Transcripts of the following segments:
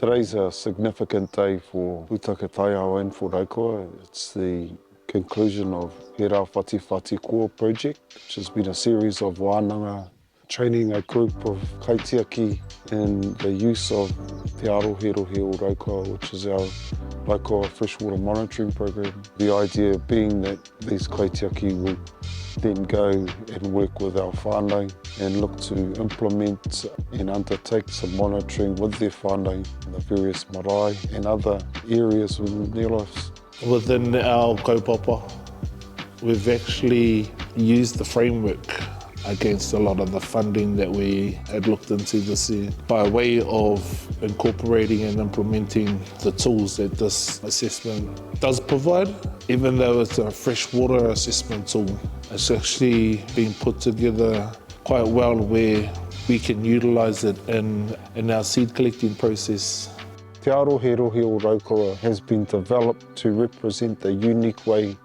Today's a significant day for Pūtake Taiao and for Raukawa. It's the conclusion of He Rā Whatiwhati Kō project, which has been a series of wānanga training a group of Kaitiaki in the use of Te Ārohirohi o Raukawa, which is our Raukawa freshwater monitoring program. The idea being that these Kaitiaki will then go and work with our whānau and look to implement and undertake some monitoring with their whānau in the various marae and other areas within their lives. Within our kaupapa, we've actually used the framework against a lot of the funding that we had looked into this year by way of incorporating and implementing the tools that this assessment does provide. Even though it's a freshwater assessment tool, it's actually been put together quite well where we can utilise it in our seed collecting process. Te Ārohirohi o Raukawa has been developed to represent the unique way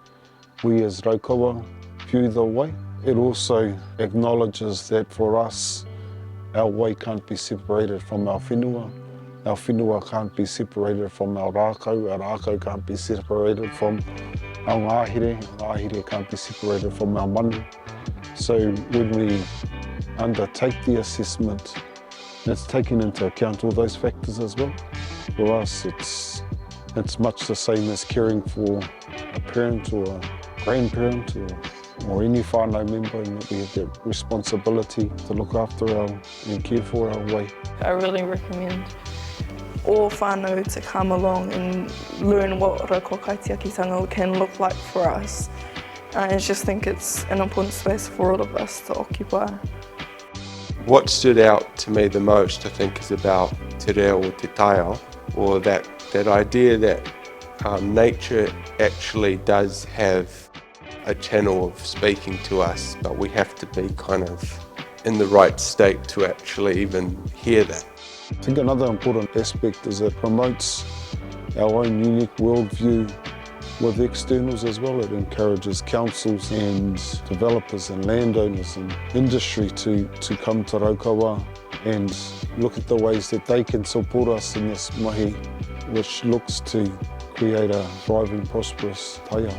we as Raukawa view the way. It also acknowledges that for us, our way can't be separated from our whenua. Our whenua can't be separated from our rākau can't be separated from our ngāhere can't be separated from our manu. So when we undertake the assessment, it's taking into account all those factors as well. For us, it's much the same as caring for a parent or a grandparent or any whānau member, and that we have that responsibility to look after and care for our way. I really recommend all whānau to come along and learn what Raukawa Kaitiakitanga can look like for us. I just think it's an important space for all of us to occupy. What stood out to me the most, I think, is about Te Reo o Te Taiao, or that idea that nature actually does have a channel of speaking to us, but we have to be kind of in the right state to actually even hear that. I think another important aspect is it promotes our own unique worldview with externals as well. It encourages councils and developers and landowners and industry to come to Raukawa and look at the ways that they can support us in this mahi, which looks to create a thriving, prosperous Taiao.